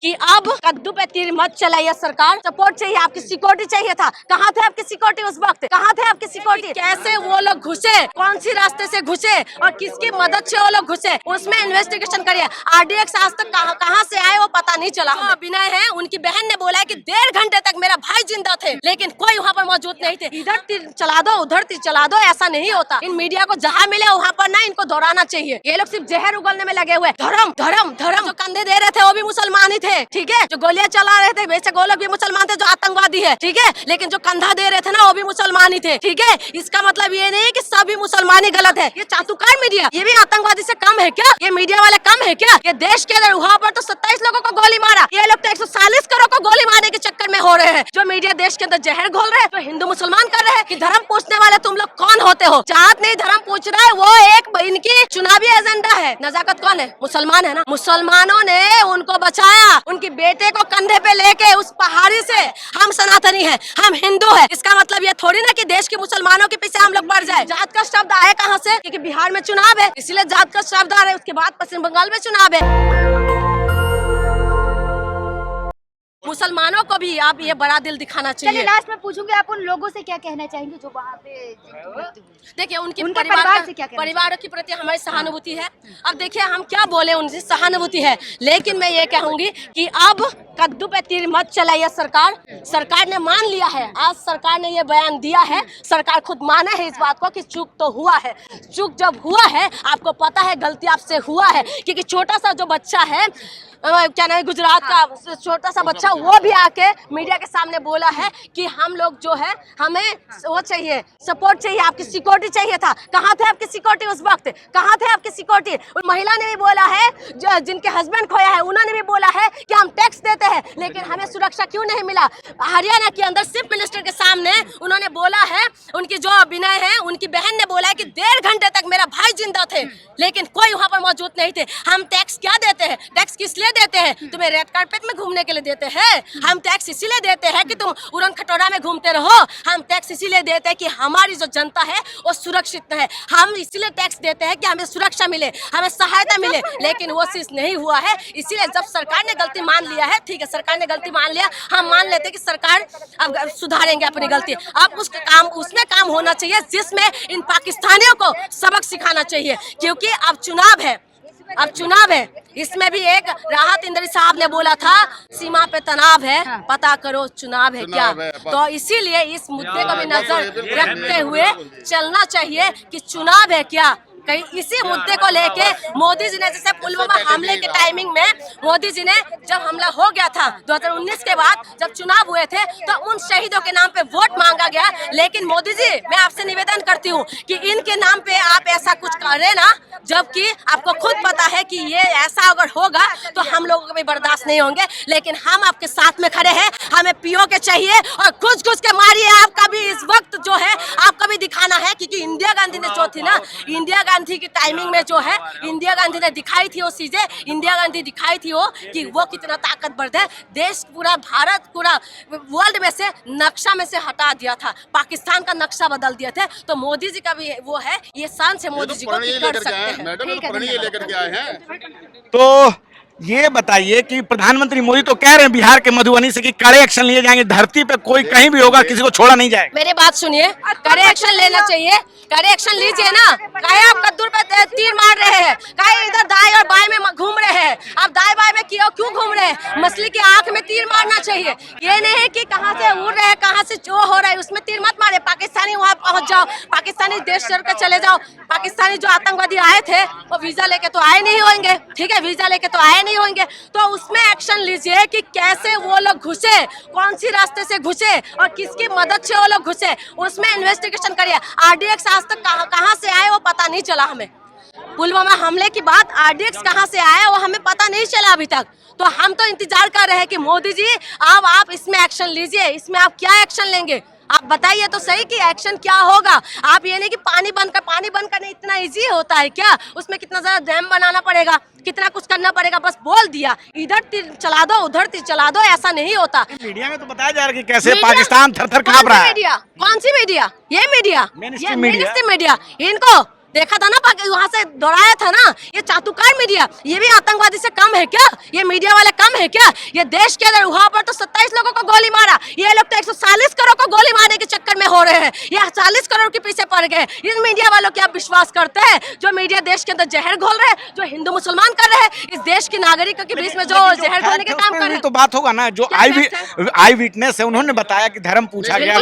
कि अब कद्दू पे तीर मत चलाइए सरकार। सपोर्ट चाहिए, आपकी सिक्योरिटी चाहिए था। कहाँ थे आपकी सिक्योरिटी उस वक्त? कहाँ थे आपकी सिक्योरिटी? कैसे वो लोग घुसे, कौन सी रास्ते से घुसे और किसकी मदद से वो लोग घुसे, उसमें इन्वेस्टिगेशन करिए। आरडीएक्स आज तक कहाँ से आए वो पता नहीं चला। अभिनय है, उनकी बहन ने बोला है कि 1.5 घंटे तक मेरा भाई जिंदा थे, लेकिन कोई वहाँ पर मौजूद नहीं थे। इधर तीर चला दो, उधर तीर चला दो, ऐसा नहीं होता। इन मीडिया को जहाँ मिले वहाँ पर ना इनको दोहराना चाहिए। ये लोग सिर्फ जहर उगलने में लगे हुए। धर्म धर्म धर्म, जो कंधे दे रहे थे वो भी मुसलमान ही थे, ठीक है। जो गोलियां चला रहे थे बेशक वो लोग भी मुसलमान थे, जो आतंकवादी है, ठीक है। लेकिन जो कंधा दे रहे थे ना वो भी मुसलमान ही थे, ठीक है। इसका मतलब ये नहीं कि सभी मुसलमान ही गलत है। ये चातुकार मीडिया, ये भी आतंकवादी से कम है क्या? ये मीडिया वाले कम है क्या? ये देश के अंदर वहाँ पर तो 27 लोगों को गोली मारा, ये लोग तो 140 करोड़ को गोली मारने के चक्कर में हो रहे हैं। जो मीडिया देश के अंदर जहर घोल रहे हैं, तो हिंदू मुसलमान कर रहे हैं कि धर्म पूछने वाले तुम लोग कौन होते हो? जात नहीं धर्म पूछ रहा है, वो एक इनकी चुनावी एजेंडा है। नजाकत कौन है? मुसलमान है ना। मुसलमानों ने उनको बचाया, उनकी बेटे को कंधे पे लेके उस पहाड़ी से। हम सनातनी है, हम हिंदू है, इसका मतलब ये थोड़ी ना कि देश के मुसलमानों के पीछे हम लोग बढ़ जाए। जात का शब्द आया कहाँ से? क्योंकि बिहार में चुनाव है, इसलिए जात का शब्द आ रहा है। उसके बाद पश्चिम बंगाल में चुनाव है। मुसलमानों को भी आप ये बड़ा दिल दिखाना चाहिए। चलिए लास्ट में पूछूंगी, आप उन लोगों से क्या कहना चाहेंगे जो वहाँ पे जिनकी मृत्यु हुई? देखिए उनके परिवार से क्या कहना परिवारों के प्रति हमारी सहानुभूति है। अब देखिए हम क्या बोले, उनसे सहानुभूति है, लेकिन मैं ये कहूंगी कि अब कद्दू पे तीर मत चलाइए सरकार। सरकार ने मान लिया है, आज सरकार ने ये बयान दिया है, सरकार खुद माना है इस बात को कि चूक तो हुआ है। चूक जब हुआ है, आपको पता है गलती आपसे हुआ है, क्योंकि छोटा सा जो बच्चा है, क्या नाम है, गुजरात का छोटा सा बच्चा, वो भी आके मीडिया के सामने बोला है कि हम लोग जो है, हमें वो चाहिए, सपोर्ट चाहिए, आपकी सिक्योरिटी चाहिए था। कहाँ थे आपकी सिक्योरिटी उस वक्त? कहाँ थे आपकी सिक्योरिटी? उस महिला ने भी बोला है, जिनके हस्बैंड खोया है, उन्होंने भी बोला है कि हम टैक्स देते हैं लेकिन हमें सुरक्षा क्यों नहीं मिला। हरियाणा के अंदर चीफ मिनिस्टर के सामने उन्होंने बोला है, उनकी जो अभिनय है, उनकी बहन ने बोला है कि 1.5 घंटे तक मेरा भाई जिंदा थे, लेकिन कोई वहाँ पर मौजूद नहीं थे। हम टैक्स क्या देते हैं? टैक्स किस लिए देते हैं? तुम्हें रेड कार्पेट में घूमने के लिए देते हैं? हम टैक्स इसीलिए देते हैं कि तुम उड़न खटोला में घूमते रहो। हम टैक्स इसीलिए देते हैं कि हमारी जो जनता है वो सुरक्षित है। हम इसीलिए टैक्स देते हैं कि हमें सुरक्षा मिले, हमें सहायता मिले, लेकिन वो चीज नहीं हुआ है। इसीलिए जब सरकार ने गलती मान लिया है, ठीक है, सरकार ने गलती मान लिया, हम मान लेते हैं कि सरकार अब सुधारेंगे अपनी गलती। अब उसमें काम होना चाहिए जिसमें इन पाकिस्तानियों को सबक सिखाना चाहिए, क्योंकि अब चुनाव है, अब चुनाव है। इसमें भी एक राहत इंदौरी साहब ने बोला था, सीमा पे तनाव है, पता करो चुनाव है क्या। तो इसीलिए इस मुद्दे को भी नजर रखते हुए चलना चाहिए कि चुनाव है क्या। कहीं इसी मुद्दे को लेके मोदी जी ने, जैसे पुलवामा हमले के टाइमिंग में मोदी जी ने जब हमला हो गया था 2019 के बाद, जब चुनाव हुए थे, तो उन शहीदों के नाम पे वोट मांगा गया। लेकिन मोदी जी, मैं आपसे निवेदन करती हूँ कि इनके नाम पे आप ऐसा कुछ करें ना, जबकि आपको खुद पता है कि ये ऐसा अगर होगा तो हम लोगों को भी बर्दाश्त नहीं होंगे। लेकिन हम आपके साथ में खड़े हैं, हमें पीओ के चाहिए और घुस घुस के मारिए। आपका भी इस वक्त जो है आपका भी दिखाना है, क्योंकि इंदिरा गांधी ने जो थी ना, इंदिरा गांधी की टाइमिंग में जो है, इंदिरा गांधी ने दिखाई थी वो चीजें, इंदिरा गांधी दिखाई थी वो कि वो कितना ताकतवर है। देश पूरा, भारत पूरा वर्ल्ड में से नक्शा में से हटा दिया था, पाकिस्तान का नक्शा बदल दिया था। तो मोदी जी का भी वो है, ये शान से मोदी जी को कर सकते हैं। लेकर के आए हैं। तो ये बताइए कि प्रधानमंत्री मोदी तो कह रहे हैं बिहार के मधुबनी से कि कड़े एक्शन लिए जाएंगे, धरती पे कोई कहीं भी होगा किसी को छोड़ा नहीं जाएगा। मेरी बात सुनिए, कड़े एक्शन लेना चाहिए, कड़े एक्शन लीजिए ना। काहे आप कद्दू पे तीर मार रहे हैं? काहे इधर दाएं और बाएं में घूम रहे हैं? आप दाएं बाएं में क्यों घूम रहे हैं? मछली की आंख में तीर मारना चाहिए। ये नहीं है कि कहाँ से उड़ रहे हैं, कहाँ से जो हो रहा है उसमें तीर मत मारे। पाकिस्तानी वहाँ पहुँच जाओ, पाकिस्तानी देश छोड़ कर चले जाओ। पाकिस्तानी जो आतंकवादी आए थे वो वीजा लेके तो आए नहीं होंगे, ठीक है, वीजा लेके तो आए नहीं होंगे। तो उसमें एक्शन लीजिए कि कैसे वो लोग घुसे, कौन सी रास्ते से घुसे और किसकी मदद से वो लोग घुसे, उसमें इन्वेस्टिगेशन करिए। आरडीएक्स आज तक कहाँ से आए वो पता नहीं चला हमें। पुलवामा हमले की बात आरडीएक्स कहाँ से आया वो हमें पता नहीं चला अभी तक। तो हम तो इंतजार कर रहे हैं कि मोदी जी अब आप इसमें एक्शन लीजिए। इसमें आप क्या एक्शन लेंगे? आप बताइए तो सही कि एक्शन क्या होगा। आप ये नहीं कि पानी बंद करना इतना इजी होता है क्या? उसमें कितना ज्यादा डैम बनाना पड़ेगा, कितना कुछ करना पड़ेगा। बस बोल दिया, इधर तीर चला दो, उधर तीर चला दो, ऐसा नहीं होता। मीडिया में तो बताया जा रहा है कि कैसे पाकिस्तान थर-थर कांप रहा है। कौन सी मीडिया? ये मीडिया, मेनस्ट्रीम मीडिया, इनको देखा था ना, वहां से दोहराया था ना। ये चातुकार मीडिया, ये भी आतंकवादी से कम है क्या? ये मीडिया वाले कम है क्या? ये देश के अंदर वहां पर तो 27 लोगों को गोली मारा, ये लोग तो 140 करोड़ को गोली मारने के चक्कर में हो रहे हैं। ये 40 करोड़ के पीछे पड़ गए। इस मीडिया वालों की आप विश्वास करते हैं? जो मीडिया देश के अंदर जहर घोल रहे हैं, जो हिंदू मुसलमान कर रहे हैं, इस देश के नागरिकों के बीच में जो जहर घोलने के काम कर रहे हैं। तो बात होगा ना, जो आई विटनेस है उन्होंने बताया कि धर्म पूछा गया,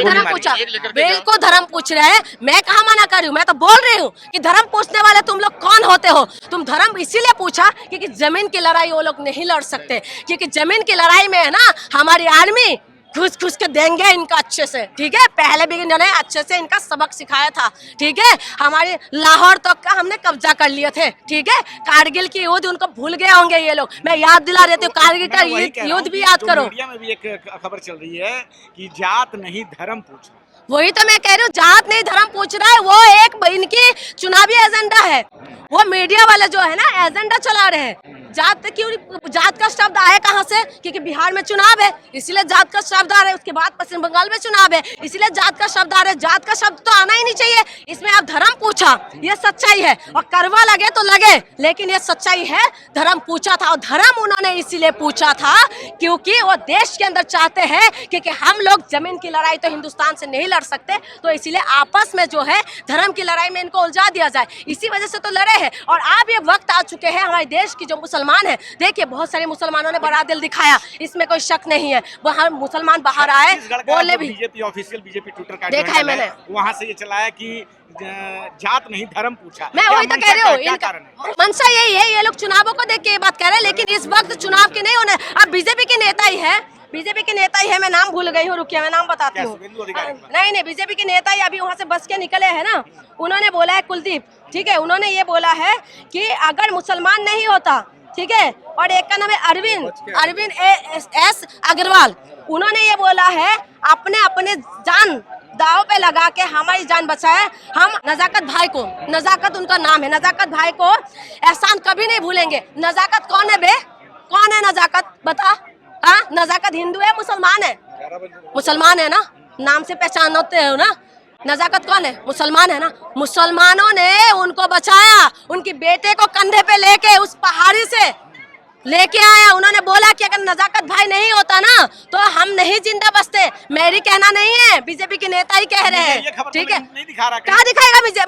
बिल्कुल धर्म पूछ रहे हैं। मैं कहाँ मना कर रही हूँ, मैं तो बोल रही हूँ कि धर्म पूछने वाले तुम लोग कौन होते हो? तुम धर्म इसीलिए पूछा क्योंकि जमीन की लड़ाई वो लोग नहीं लड़ सकते, क्योंकि जमीन की लड़ाई में है ना हमारी आर्मी घुस के देंगे इनका अच्छे से, ठीक है। पहले भी इन्होंने अच्छे से इनका सबक सिखाया था, ठीक है। हमारे लाहौर तक का हमने कब्जा कर लिए थे, ठीक है। कारगिल की युद्ध उनको भूल गए होंगे ये लोग। मैं याद दिला देती हूँ, कारगिल का युद्ध भी याद करो। मीडिया में भी एक खबर चल रही है कि जात नहीं धर्म पूछ, वही तो मैं कह रही हूँ, जात नहीं धर्म पूछ रहा है। वो एक इनकी चुनावी एजेंडा है। वो मीडिया वाले जो है ना एजेंडा चला रहे हैं। जात क्यों, जात का शब्द आया कहाँ से? क्योंकि बिहार में चुनाव है इसीलिए जात का शब्द आ रहा है, उसके बाद पश्चिम बंगाल में चुनाव है इसीलिए जात का शब्द आ रहा है। जात का शब्द तो आना ही नहीं चाहिए इसमें। आप धर्म पूछा, ये सच्चाई है, और करवा लगे तो लगे, लेकिन ये सच्चाई है। धर्म पूछा था, और धर्म उन्होंने इसीलिए पूछा था क्योंकि वो देश के अंदर चाहते हैं, क्योंकि हम लोग जमीन की लड़ाई तो हिंदुस्तान से नहीं लड़ सकते, तो इसीलिए आपस में जो है धर्म की लड़ाई में इनको उलझा दिया जाए, इसी वजह से तो लड़े हैं। और अब ये वक्त आ चुके हैं हमारे देश की जो मुसलमान है, देखिए बहुत सारे मुसलमानों ने बड़ा दिल दिखाया, इसमें कोई शक नहीं है। वहाँ मुसलमान बाहर आए बोले भी, बीजेपी ऑफिशियल बीजेपी ट्विटर का देखा है मैंने, वहाँ से ये चला है कि जात नहीं धर्म पूछा। मैं वही तो कह रही हूँ, इनका मंशा यही है। ये लोग चुनावों को देख के ये बात कह रहे हैं, लेकिन इस वक्त चुनाव के नहीं होने। अब बीजेपी के नेता ही है, बीजेपी के नेता ही है, मैं नाम भूल गई हूँ, रुकिए मैं नाम बताती हूँ। नहीं, बीजेपी के नेता ही अभी वहाँ से बस के निकले हैं ना, उन्होंने बोला है, कुलदीप, ठीक है, उन्होंने ये बोला है कि अगर मुसलमान नहीं होता, ठीक है, और एक का नाम है अरविंद एस अग्रवाल, उन्होंने ये बोला है अपने अपने जान दाव पे लगा के हमारी जान बचाए। हम नजाकत भाई को, नजाकत उनका नाम है, नजाकत भाई को एहसान कभी नहीं भूलेंगे। नजाकत कौन है बे? कौन है नजाकत? बता। हाँ, नजाकत हिंदू है मुसलमान है? मुसलमान है ना, नाम से पहचान होते हो ना। नजाकत कौन है? मुसलमान है ना। मुसलमानों ने उनको बचाया, उनकी बेटे को कंधे पे लेके उस पहाड़ी से लेके आया। उन्होंने बोला कि अगर नजाकत भाई नहीं होता ना तो हम नहीं जिंदा बचते। मेरी कहना नहीं है, बीजेपी के नेता ही कह रहे हैं, ठीक है। क्या दिखाएगा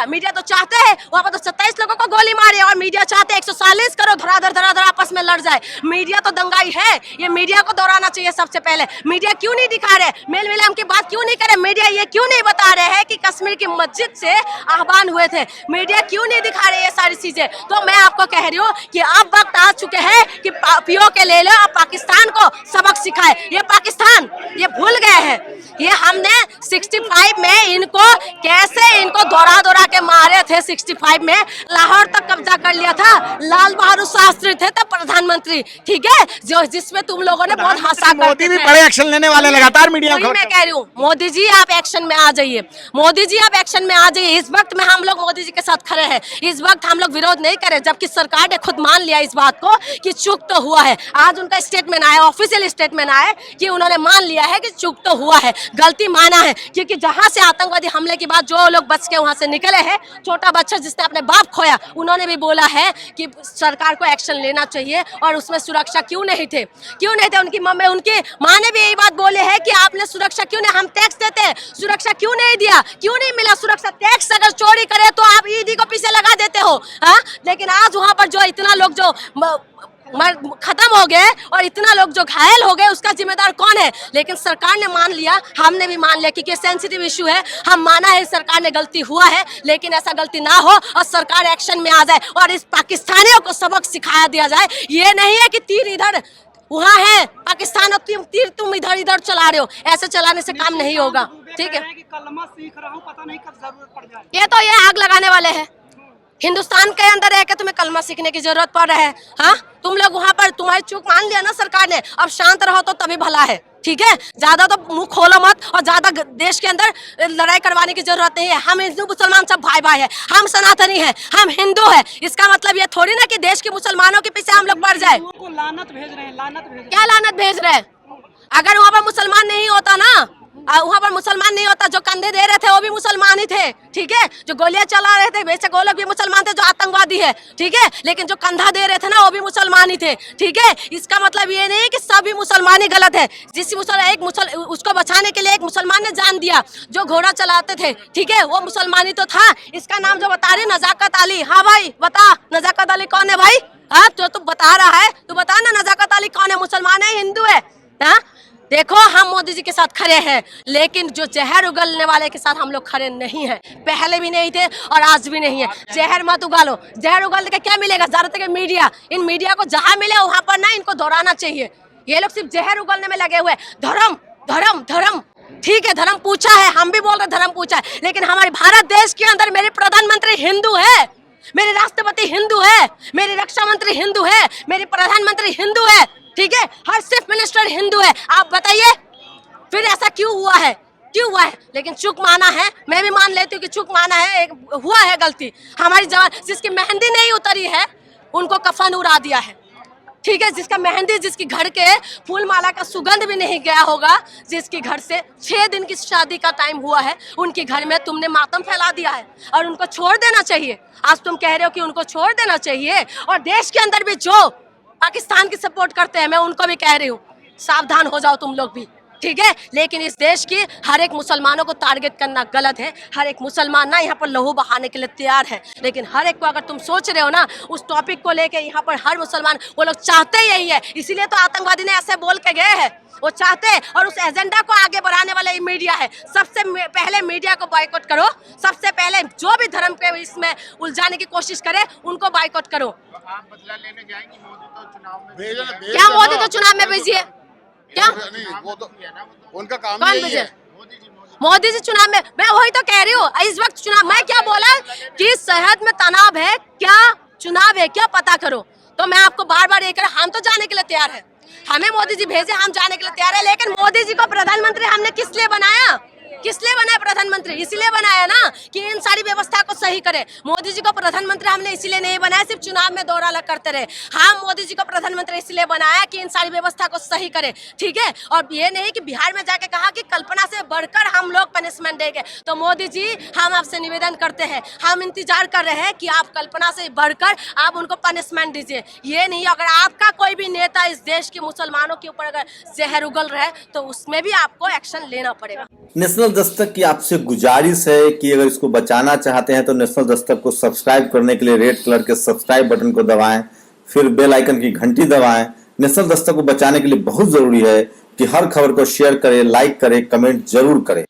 मीडिया तो चाहते हैं वहाँ पर तो 27 लोगों को गोली मारे, और मीडिया चाहते हैं 140 करोड़ धराधर आपस में लड़ जाए। मीडिया तो दंगाई है, ये मीडिया को दोहराना चाहिए सबसे पहले। मीडिया क्यों नहीं दिखा रहे, मेल मिलाप की बात क्यों नहीं करे? मीडिया ये क्यों नहीं बता रहे हैं कि कश्मीर की मस्जिद से आह्वान हुए थे? मीडिया क्यों नहीं दिखा रहे ये सारी चीजें? तो मैं आपको कह रही हूँ कि अब वक्त आ चुके हैं कि पीओ के ले लो और पाकिस्तान को सबक सिखाए। ये पाकिस्तान ये भूल गए हैं। ये हमने 65 में इनको दौड़ा के मारे थे। 65 में लाहौर तक कब्जा कर लिया था। लाल बहादुर शास्त्री थे तब प्रधानमंत्री, ठीक है, जो जिसमें तुम लोगों ने बहुत हंसा। मोदी भी बड़े एक्शन लेने वाले लगातार मीडिया में कह रही हूँ, मोदी जी आप एक्शन में आ जाइए, मोदी जी आप एक्शन में आ जाइए। इस वक्त में हम लोग मोदी जी के साथ खड़े हैं, इस वक्त हम लोग विरोध नहीं करें, जबकि सरकार ने खुद मान लिया इस बात को कि चूक तो हुआ है। आज उनका स्टेटमेंट आया, ऑफिशियल स्टेटमेंट आया कि उन्होंने मान लिया है कि चूक तो हुआ है, गलती माना है। क्योंकि जहां से आतंकवादी हमले के बाद जो लोग बच के वहां से निकले हैं, छोटा बच्चा जिसने अपने बाप खोया, उन्होंने भी बोला है कि सरकार को एक्शन लेना चाहिए। और उसमें सुरक्षा क्यों नहीं थे? उनकी माँ ने भी यही बात बोले है कि आपने सुरक्षा क्यों नहीं, हम टैक्स देते हैं, सुरक्षा क्यों नहीं दिया, क्यों नहीं मिला सुरक्षा? टैक्स अगर चोरी करे तो आप ईडी को पीछे लगा देते हो, हाँ? लेकिन आज वहां पर जो इतना लोग जो खत्म हो गए और इतना लोग जो घायल हो गए, उसका जिम्मेदार कौन है? लेकिन सरकार ने मान लिया, हमने भी मान लिया, क्योंकि सेंसिटिव इशू है। हम माना है सरकार ने गलती हुआ है, लेकिन ऐसा गलती ना हो और सरकार एक्शन में आ जाए और इस पाकिस्तानियों को सबक सिखाया दिया जाए। ये नहीं है कि तीर इधर वहाँ है पाकिस्तान और तीर तुम इधर चला रहे हो, ऐसे चलाने से काम नहीं होगा, ठीक है। कलमा सीख रहा हूँ, पता नहीं कब जरूरत पड़ जाए। ये आग लगाने वाले हैं। हिंदुस्तान के अंदर रह के तुम्हें कलमा सीखने की जरूरत पड़ रहा है, हाँ? तुम लोग वहाँ पर तुम्हारी चूक मान लिया ना सरकार ने, अब शांत रहो तो तभी भला है, ठीक है। ज्यादा तो मुंह खोलो मत, और ज्यादा देश के अंदर लड़ाई करवाने की जरूरत नहीं है। हम हिंदू मुसलमान सब भाई है, हम सनातनी है, हम हिंदू है। इसका मतलब ये थोड़ी ना कि देश के मुसलमानों के पीछे हम लोग बढ़ जाए। लानत भेज रहे हैं, क्या लानत भेज रहे हैं? अगर वहाँ पर मुसलमान नहीं होता ना, वहाँ पर मुसलमान नहीं होता, जो कंधे दे रहे थे वो भी मुसलमान ही थे, ठीक है। जो गोलियां चला रहे थे बेशक वो लोग भी मुसलमान थे, जो आतंकवादी है, ठीक है, लेकिन जो कंधा दे रहे थे ना वो भी मुसलमान ही थे, ठीक है। इसका मतलब ये नहीं कि सभी मुसलमान ही गलत है। उसको बचाने के लिए एक मुसलमान ने जान दिया, जो घोड़ा चलाते थे, ठीक है, वो मुसलमान ही तो था। इसका नाम जो बता रही नजाकत अली, हाँ भाई बता नजाकत अली कौन है भाई? हाँ तो तू बता रहा है, तू बता ना नजाकत अली कौन है, मुसलमान है हिंदू है? हाँ देखो हम मोदी जी के साथ खड़े हैं, लेकिन जो जहर उगलने वाले के साथ हम लोग खड़े नहीं हैं, पहले भी नहीं थे और आज भी नहीं है। जहर मत उगालो, जहर उगलने का क्या मिलेगा? ज्यादातर मीडिया, इन मीडिया को जहां मिले वहां पर ना इनको दोहराना चाहिए। ये लोग सिर्फ जहर उगलने में लगे हुए। धर्म धर्म धर्म, ठीक है धर्म पूछा है, हम भी बोल रहे धर्म पूछा है, लेकिन हमारे भारत देश के अंदर मेरे प्रधानमंत्री हिंदू है, मेरे राष्ट्रपति हिंदू है, मेरे रक्षा मंत्री हिंदू है, मेरे प्रधानमंत्री हिंदू है, ठीक है, हर चीफ मिनिस्टर हिंदू है। आप बताइए फिर ऐसा क्यों हुआ है? क्यों हुआ है? लेकिन चूक माना है, मैं भी मान लेती हूँ कि चूक माना है, एक हुआ है गलती। हमारी जवान जिसकी मेहंदी नहीं उतरी है उनको कफन उड़ा दिया है, ठीक है, जिसका मेहंदी, जिसकी घर के फूल माला का सुगंध भी नहीं गया होगा, जिसकी घर से 6 दिन की शादी का टाइम हुआ है, उनके घर में तुमने मातम फैला दिया है और उनको छोड़ देना चाहिए। आज तुम कह रहे हो कि उनको छोड़ देना चाहिए, और देश के अंदर भी जो पाकिस्तान की सपोर्ट करते हैं मैं उनको भी कह रही हूँ सावधान हो जाओ तुम लोग भी, ठीक है। लेकिन इस देश की हर एक मुसलमानों को टारगेट करना गलत है। हर एक मुसलमान ना यहाँ पर लहू बहाने के लिए तैयार है, लेकिन हर एक को अगर तुम सोच रहे हो ना उस टॉपिक को लेके, यहाँ पर हर मुसलमान, वो लोग चाहते यही है, इसीलिए तो आतंकवादी ने ऐसे बोल के गए हैं। वो चाहते हैं और उस एजेंडा को आगे बढ़ाने वाला ये मीडिया है। सबसे पहले मीडिया को बाइकआउट करो, सबसे पहले जो भी धर्म के इसमें उलझाने की कोशिश करे उनको बाइकआउट करो। आप बदला लेने जाएंगी? मोदी तो चुनाव में क्या मोदी तो चुनाव में भेजिए? क्या नहीं, वो तो उनका काम कौन ही भेजे? है। मोदी जी चुनाव में, मैं वही तो कह रही हूँ इस वक्त चुनाव। मैं क्या बोला कि सेहत में तनाव है, क्या चुनाव है क्या पता करो। तो मैं आपको बार बार ये कर, हम तो जाने के लिए तैयार है, हमें मोदी जी भेजे, हम जाने के लिए तैयार है। लेकिन मोदी जी को प्रधानमंत्री हमने किस लिए बनाया? किस लिए बनाया प्रधानमंत्री? इसलिए बनाया ना कि इन सारी व्यवस्था को सही करे। मोदी जी को प्रधानमंत्री हमने इसलिए नहीं बनाया सिर्फ चुनाव में दोहरा करते रहे। हाँ मोदी जी को प्रधानमंत्री इसलिए बनाया कि इन सारी व्यवस्था को सही करे, ठीक है। और ये नहीं कि बिहार में जाके कहा कि कल्पना से बढ़कर हम लोग पनिशमेंट देंगे। तो मोदी जी हम आपसे निवेदन करते हैं, हम इंतजार कर रहे हैं कि आप कल्पना से बढ़कर आप उनको पनिशमेंट दीजिए। ये नहीं अगर आपका कोई भी नेता इस देश के मुसलमानों के ऊपर अगर जहर उगल रहा है तो उसमें भी आपको एक्शन लेना पड़ेगा। नेशनल दस्तक की आपसे गुजारिश है कि अगर इसको बचाना चाहते हैं तो नेशनल दस्तक को सब्सक्राइब करने के लिए रेड कलर के सब्सक्राइब बटन को दबाएं, फिर बेल आइकन की घंटी दबाएं। नेशनल दस्तक को बचाने के लिए बहुत जरूरी है कि हर खबर को शेयर करें, लाइक करें, कमेंट जरूर करें।